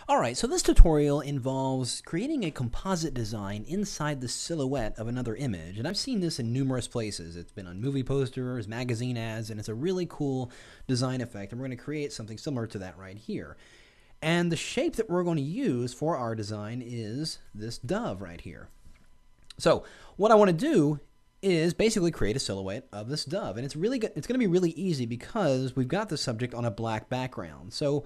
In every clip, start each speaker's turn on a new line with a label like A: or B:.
A: Alright, so this tutorial involves creating a composite design inside the silhouette of another image, and I've seen this in numerous places. It's been on movie posters, magazine ads, and it's a really cool design effect, and we're going to create something similar to that right here. And the shape that we're going to use for our design is this dove right here. So what I want to do is basically create a silhouette of this dove, and it's going to be really easy because we've got the subject on a black background. So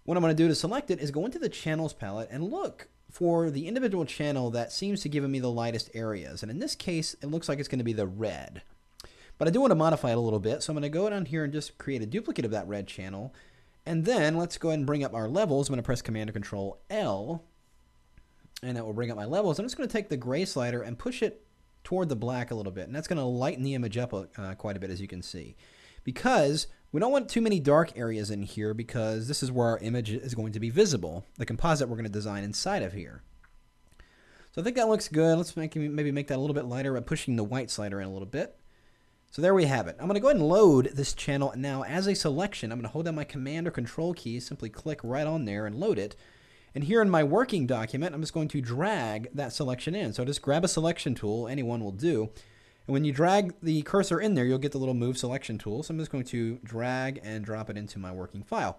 A: what I'm going to do to select it is go into the channels palette and look for the individual channel that seems to give me the lightest areas. And in this case, it looks like it's going to be the red. But I do want to modify it a little bit, so I'm going to go down here and just create a duplicate of that red channel. And then let's go ahead and bring up our levels. I'm going to press Command or Control L, and that will bring up my levels. I'm just going to take the gray slider and push it toward the black a little bit, and that's going to lighten the image up quite a bit, as you can see. Because we don't want too many dark areas in here, because this is where our image is going to be visible, the composite we're going to design inside of here. So I think that looks good. Let's maybe make that a little bit lighter by pushing the white slider in a little bit. So there we have it. I'm going to go ahead and load this channel now as a selection. I'm going to hold down my Command or Control key, simply click right on there and load it. And here in my working document, I'm just going to drag that selection in. So just grab a selection tool, any one will do. And when you drag the cursor in there, you'll get the little Move Selection tool. So I'm just going to drag and drop it into my working file.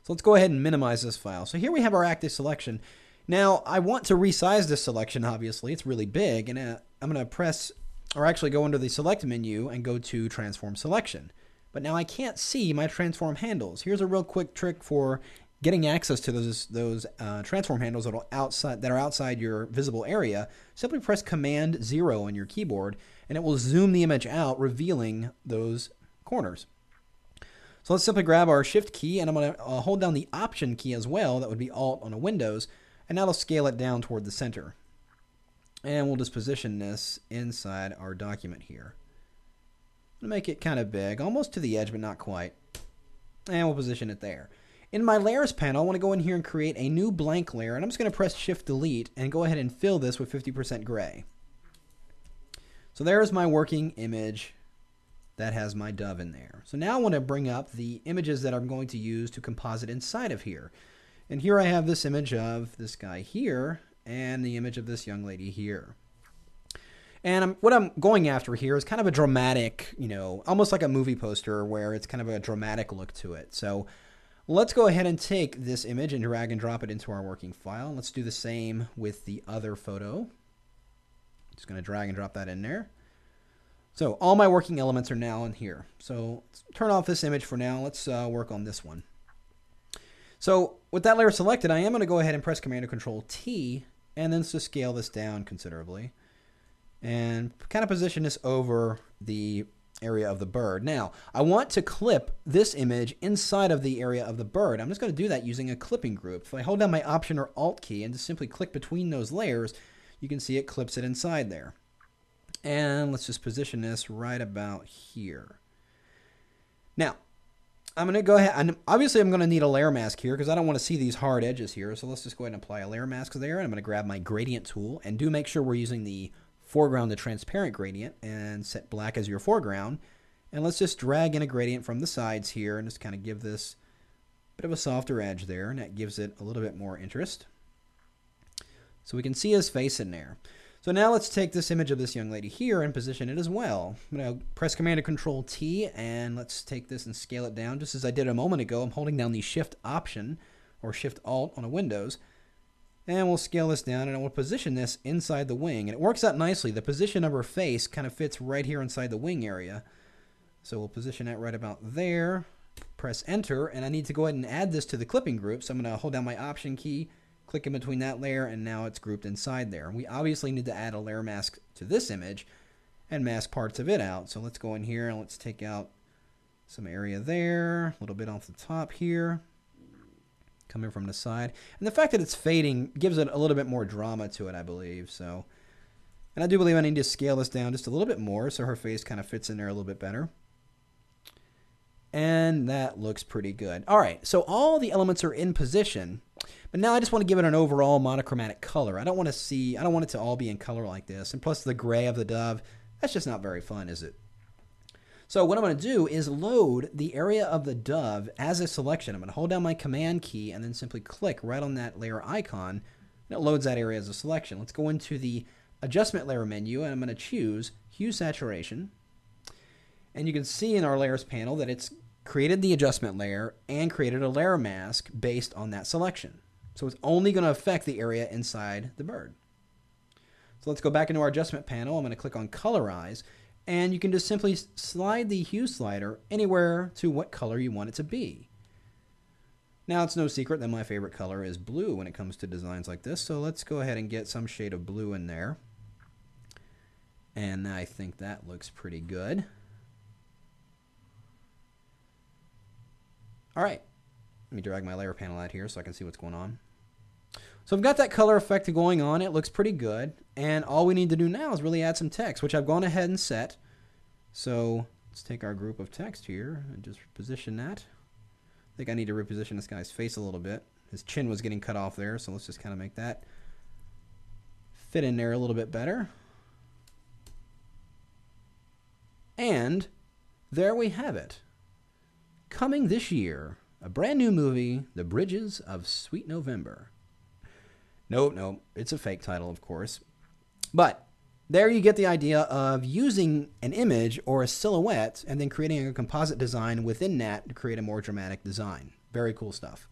A: So let's go ahead and minimize this file. So here we have our active selection. Now, I want to resize this selection, obviously. It's really big. And I'm going to press, or actually go under the Select menu and go to Transform Selection. But now I can't see my transform handles. Here's a real quick trick for getting access to those transform handles that are outside your visible area. Simply press Command 0 on your keyboard, and it will zoom the image out, revealing those corners. So let's simply grab our Shift key, and I'm going to hold down the Option key as well. That would be Alt on a Windows, and that'll scale it down toward the center. And we'll just position this inside our document here. I'll make it kind of big, almost to the edge, but not quite. And we'll position it there. In my Layers panel, I want to go in here and create a new blank layer, and I'm just going to press Shift-Delete and go ahead and fill this with 50% gray. So there's my working image that has my dove in there. So now I want to bring up the images that I'm going to use to composite inside of here. And here I have this image of this guy here and the image of this young lady here. And what I'm going after here is kind of a dramatic, almost like a movie poster where it's kind of a dramatic look to it. So let's go ahead and take this image and drag and drop it into our working file. Let's do the same with the other photo. Just going to drag and drop that in there. So all my working elements are now in here. So let's turn off this image for now. Let's work on this one. So with that layer selected, I am going to go ahead and press Command or Control T, and then just scale this down considerably and kind of position this over the area of the bird. Now, I want to clip this image inside of the area of the bird. I'm just going to do that using a clipping group. If I hold down my Option or Alt key and just simply click between those layers, you can see it clips it inside there. And let's just position this right about here. Now, I'm going to go ahead, and obviously I'm going to need a layer mask here because I don't want to see these hard edges here. So let's just go ahead and apply a layer mask there. And I'm going to grab my gradient tool, and do make sure we're using the foreground to transparent gradient, and set black as your foreground. And let's just drag in a gradient from the sides here and just kind of give this a bit of a softer edge there, and that gives it a little bit more interest. So we can see his face in there. So now let's take this image of this young lady here and position it as well. I'm going to press Command or Control T, and let's take this and scale it down just as I did a moment ago. I'm holding down the Shift Option or Shift Alt on a Windows. And we'll scale this down, and I will position this inside the wing. And it works out nicely. The position of her face kind of fits right here inside the wing area. So we'll position that right about there. Press Enter, and I need to go ahead and add this to the clipping group. So I'm going to hold down my Option key, click in between that layer, and now it's grouped inside there. We obviously need to add a layer mask to this image and mask parts of it out. So let's go in here and let's take out some area there, a little bit off the top here, coming from the side. And the fact that it's fading gives it a little bit more drama to it, I believe. So, and I do believe I need to scale this down just a little bit more so her face kind of fits in there a little bit better. And that looks pretty good. All right, so all the elements are in position, but now I just want to give it an overall monochromatic color. I don't want it to all be in color like this. And plus the gray of the dove, that's just not very fun, is it? So what I'm going to do is load the area of the dove as a selection. I'm going to hold down my command key and then simply click right on that layer icon, and it loads that area as a selection. Let's go into the adjustment layer menu, and I'm going to choose hue saturation. And you can see in our layers panel that it's created the adjustment layer and created a layer mask based on that selection. So it's only going to affect the area inside the bird. So let's go back into our adjustment panel. I'm going to click on colorize, and you can just simply slide the hue slider anywhere to what color you want it to be. Now, it's no secret that my favorite color is blue when it comes to designs like this, so let's go ahead and get some shade of blue in there. And I think that looks pretty good. All right, let me drag my layer panel out here so I can see what's going on. So I've got that color effect going on. It looks pretty good. And all we need to do now is really add some text, which I've gone ahead and set. So let's take our group of text here and just position that. I think I need to reposition this guy's face a little bit. His chin was getting cut off there, so let's just kind of make that fit in there a little bit better. And there we have it. Coming this year, a brand new movie, The Bridges of Sweet November. Nope, it's a fake title, of course. But there you get the idea of using an image or a silhouette and then creating a composite design within that to create a more dramatic design. Very cool stuff.